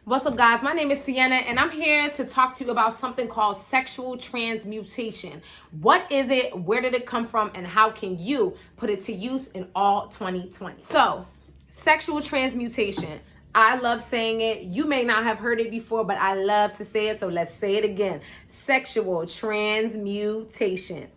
What's up, guys? My name is Sienna, and I'm here to talk to you about something called sexual transmutation. What is it? Where did it come from? And how can you put it to use in all 2020? So, sexual transmutation. I love saying it. You may not have heard it before, but I love to say it, so let's say it again. Sexual transmutation.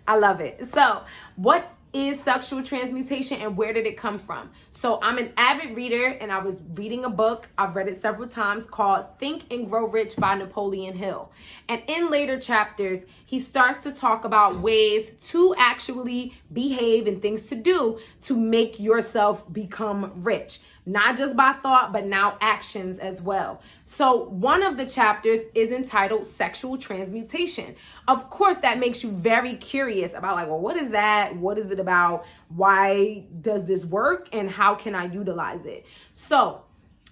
I love it. So, what is sexual transmutation and where did it come from? So I'm an avid reader and I was reading a book, I've read it several times, called Think and Grow Rich by Napoleon Hill. And in later chapters, he starts to talk about ways to actually behave and things to do to make yourself become rich. Not just by thought, but now actions as well. So one of the chapters is entitled Sexual Transmutation. Of course, that makes you very curious about like, well, what is that? What is it about? Why does this work? And how can I utilize it? So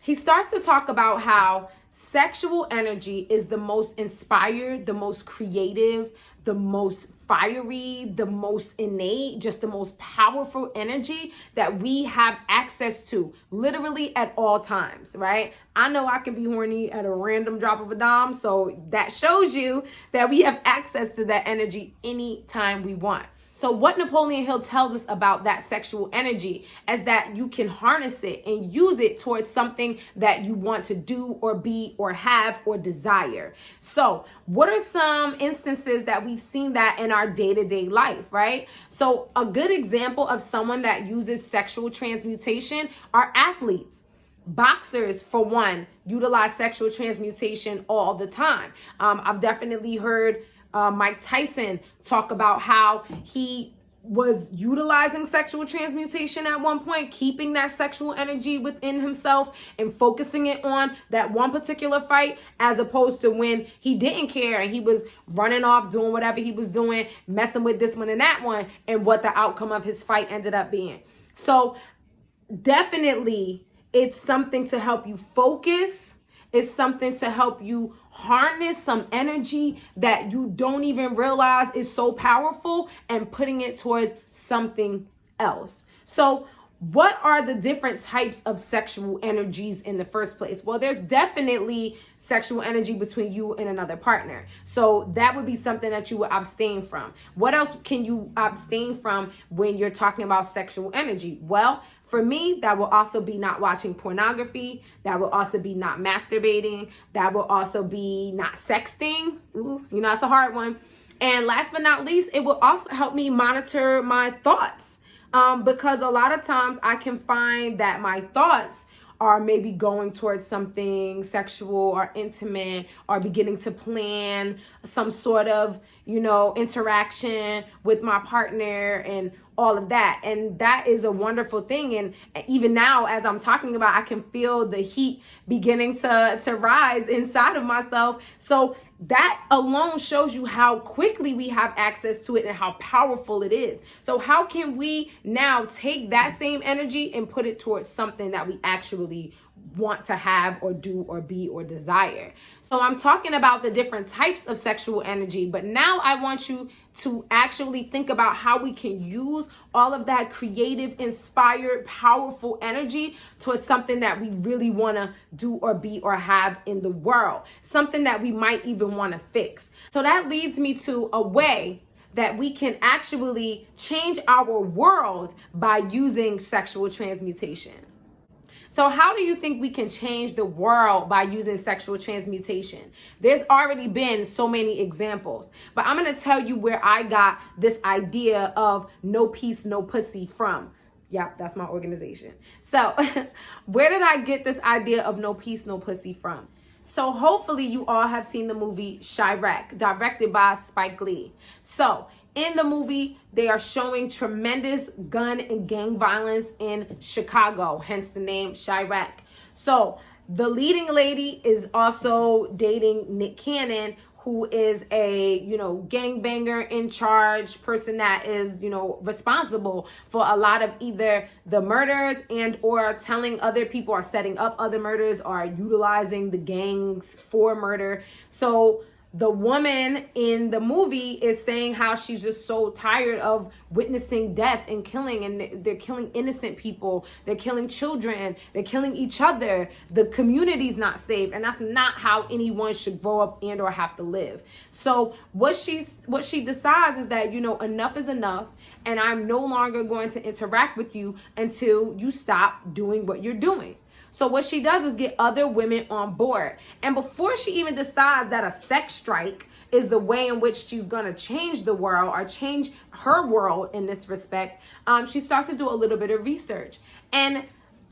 he starts to talk about how sexual energy is the most inspired, the most creative, the most fiery, the most innate, just the most powerful energy that we have access to literally at all times, right? I know I can be horny at a random drop of a dime, so that shows you that we have access to that energy anytime we want. So what Napoleon Hill tells us about that sexual energy is that you can harness it and use it towards something that you want to do or be or have or desire. So what are some instances that we've seen that in our day-to-day life, right? So a good example of someone that uses sexual transmutation are athletes. Boxers, for one, utilize sexual transmutation all the time. I've definitely heard Mike Tyson talk about how he was utilizing sexual transmutation at one point, keeping that sexual energy within himself and focusing it on that one particular fight, as opposed to when he didn't care and he was running off doing whatever he was doing, messing with this one and that one, and what the outcome of his fight ended up being. So definitely it's something to help you focus. It's something to help you harness some energy that you don't even realize is so powerful and putting it towards something else. So what are the different types of sexual energies in the first place? Well, there's definitely sexual energy between you and another partner. So that would be something that you would abstain from. What else can you abstain from when you're talking about sexual energy? Well, for me, that will also be not watching pornography. That will also be not masturbating. That will also be not sexting. Ooh, that's a hard one. And last but not least, it will also help me monitor my thoughts. Because a lot of times I can find that my thoughts are maybe going towards something sexual or intimate, or beginning to plan some sort of, interaction with my partner and all of that. And that is a wonderful thing. And even now, as I'm talking about, I can feel the heat beginning to rise inside of myself. So that alone shows you how quickly we have access to it and how powerful it is. So how can we now take that same energy and put it towards something that we actually want to have or do or be or desire? So I'm talking about the different types of sexual energy, but now I want you to actually think about how we can use all of that creative, inspired, powerful energy towards something that we really want to do or be or have in the world, something that we might even want to fix. So that leads me to a way that we can actually change our world by using sexual transmutation. So how do you think we can change the world by using sexual transmutation? There's already been so many examples, but I'm going to tell you where I got this idea of no peace, no pussy from. Yep, that's my organization. So where did I get this idea of no peace, no pussy from? So hopefully you all have seen the movie Chirac, directed by Spike Lee. So in the movie, they are showing tremendous gun and gang violence in Chicago, hence the name Chirac. So the leading lady is also dating Nick Cannon, who is a, gangbanger in charge person that is, responsible for a lot of either the murders and or telling other people or setting up other murders or utilizing the gangs for murder. So the woman in the movie is saying how she's just so tired of witnessing death and killing, and they're killing innocent people, they're killing children, they're killing each other, the community's not safe, and that's not how anyone should grow up and or have to live. So what she decides is that, you know, enough is enough, and I'm no longer going to interact with you until you stop doing what you're doing. So what she does is get other women on board. And before she even decides that a sex strike is the way in which she's going to change the world or change her world in this respect, she starts to do a little bit of research. And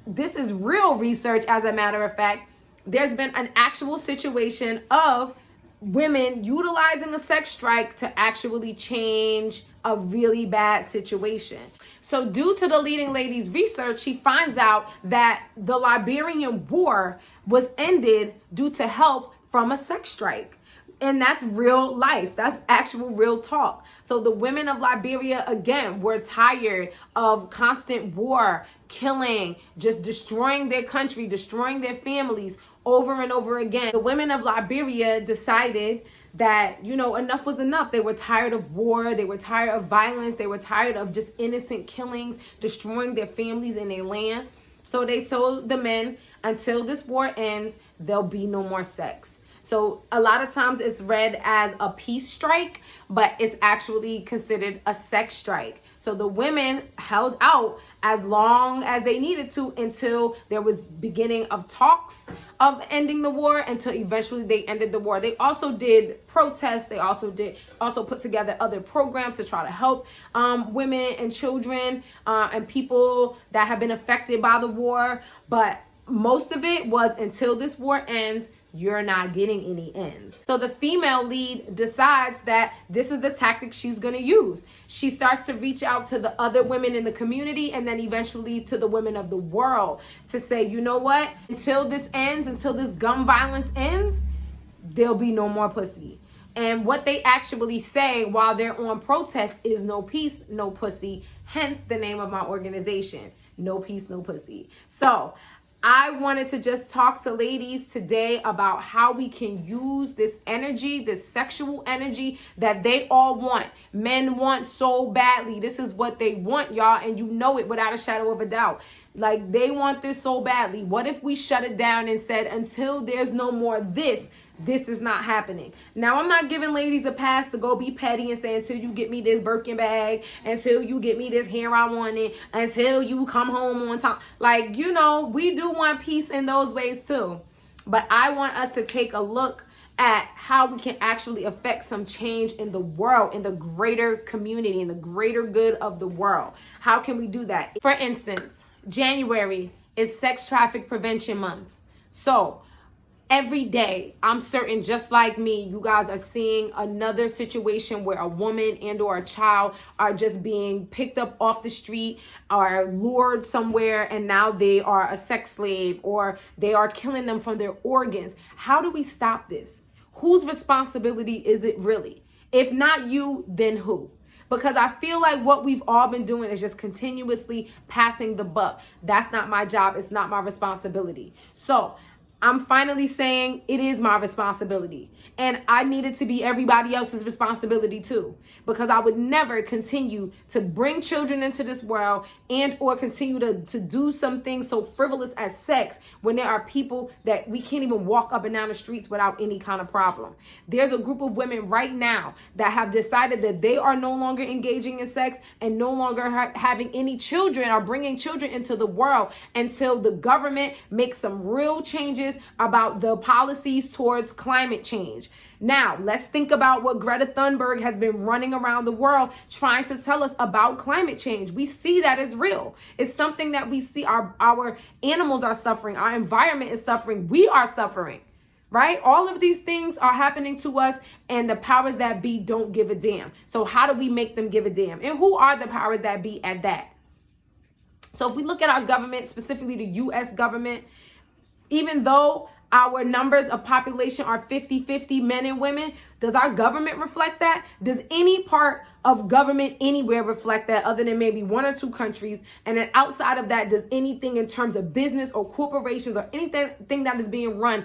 this is real research, as a matter of fact. There's been an actual situation of women utilizing a sex strike to actually change a really bad situation. So due to the leading lady's research, she finds out that the Liberian War was ended due to help from a sex strike. And that's real life. That's actual real talk. So the women of Liberia, again, were tired of constant war, killing, just destroying their country, destroying their families over and over again. The women of Liberia decided that, you know, enough was enough. They were tired of war. They were tired of violence. They were tired of just innocent killings, destroying their families and their land. So they told the men, until this war ends, there'll be no more sex. So a lot of times it's read as a peace strike, but it's actually considered a sex strike. So the women held out as long as they needed to until there was beginning of talks of ending the war, until eventually they ended the war. They also did protests. They also put together other programs to try to help women and children and people that have been affected by the war. But most of it was, until this war ends, you're not getting any ends. So the female lead decides that this is the tactic she's going to use. She starts to reach out to the other women in the community, and then eventually to the women of the world, to say, you know what, until this ends, until this gun violence ends, there'll be no more pussy. And what they actually say while they're on protest is no peace, no pussy. Hence the name of my organization, No Peace, No Pussy. So I wanted to just talk to ladies today about how we can use this energy, this sexual energy that they all want. Men want so badly. This is what they want, y'all, and you know it without a shadow of a doubt. Like, they want this so badly. What if we shut it down and said, until there's no more this is not happening? Now, I'm not giving ladies a pass to go be petty and say, until you get me this Birkin bag, until you get me this hair I wanted, until you come home on time. Like, you know, we do want peace in those ways too. But I want us to take a look at how we can actually affect some change in the world, in the greater community, in the greater good of the world. How can we do that? For instance, January is Sex Traffic Prevention Month. So every day, I'm certain, just like me, you guys are seeing another situation where a woman and or a child are just being picked up off the street, are lured somewhere, and now they are a sex slave, or they are killing them from their organs. How do we stop this? Whose responsibility is it really? If not you, then who? Because I feel like what we've all been doing is just continuously passing the buck. That's not my job. It's not my responsibility. So I'm finally saying it is my responsibility, and I need it to be everybody else's responsibility too, because I would never continue to bring children into this world and or continue to do something so frivolous as sex when there are people that we can't even walk up and down the streets without any kind of problem. There's a group of women right now that have decided that they are no longer engaging in sex and no longer having any children or bringing children into the world until the government makes some real changes about the policies towards climate change. Now, let's think about what Greta Thunberg has been running around the world trying to tell us about climate change. We see that it's real. It's something that we see. Our animals are suffering. Our environment is suffering. We are suffering, right? All of these things are happening to us, and the powers that be don't give a damn. So how do we make them give a damn? And who are the powers that be at that? So if we look at our government, specifically the U.S. government, even though our numbers of population are 50-50 men and women, does our government reflect that? Does any part of government anywhere reflect that, other than maybe one or two countries? And then outside of that, does anything in terms of business or corporations or anything that is being run,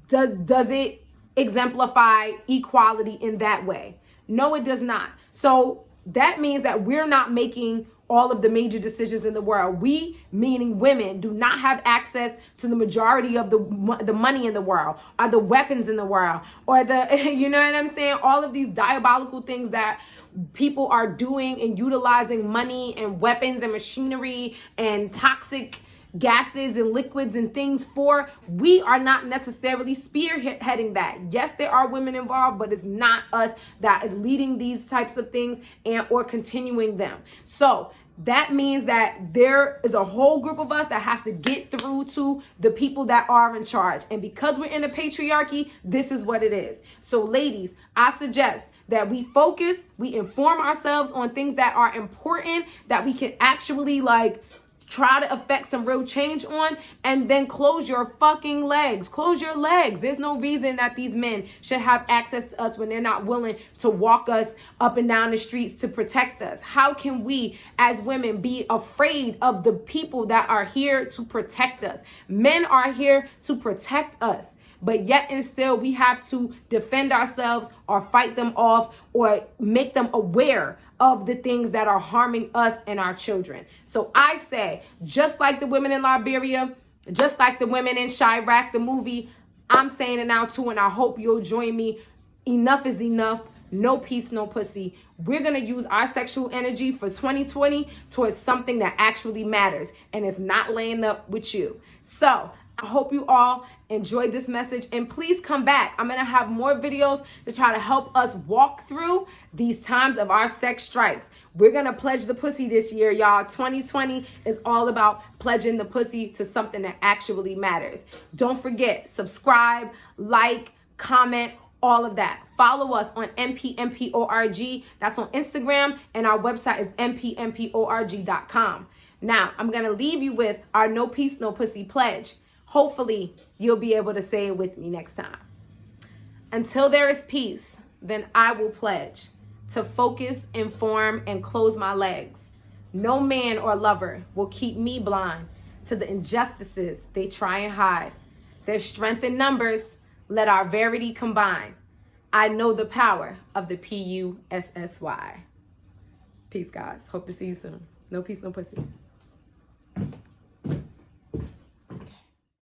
does it exemplify equality in that way. No, it does not. So that means that we're not making all of the major decisions in the world. We, meaning women, do not have access to the majority of the money in the world, or the weapons in the world, or the, you know what I'm saying? All of these diabolical things that people are doing and utilizing money and weapons and machinery and toxic gases and liquids and things for. We are not necessarily spearheading that. Yes, there are women involved, but it's not us that is leading these types of things and or continuing them. So that means that there is a whole group of us that has to get through to the people that are in charge. And because we're in a patriarchy, this is what it is. So ladies, I suggest that we focus, we inform ourselves on things that are important, that we can actually try to affect some real change on, and then close your fucking legs. Close your legs. There's no reason that these men should have access to us when they're not willing to walk us up and down the streets to protect us. How can we as women be afraid of the people that are here to protect us? Men are here to protect us, but yet and still we have to defend ourselves or fight them off or make them aware of the things that are harming us and our children. So I say, just like the women in Liberia, just like the women in Chirac, the movie, I'm saying it now too, and I hope you'll join me. Enough is enough. No peace, no pussy. We're going to use our sexual energy for 2020 towards something that actually matters, and it's not laying up with you. So I hope you all enjoyed this message, and please come back. I'm going to have more videos to try to help us walk through these times of our sex strikes. We're going to pledge the pussy this year, y'all. 2020 is all about pledging the pussy to something that actually matters. Don't forget, subscribe, like, comment, all of that. Follow us on NPNP.org. That's on Instagram, and our website is NPNPorg.com. Now, I'm going to leave you with our No Peace, No Pussy pledge. Hopefully, you'll be able to say it with me next time. Until there is peace, then I will pledge to focus, inform, and close my legs. No man or lover will keep me blind to the injustices they try and hide. There's strength in numbers. Let our verity combine. I know the power of the PUSSY. Peace, guys. Hope to see you soon. No peace, no pussy.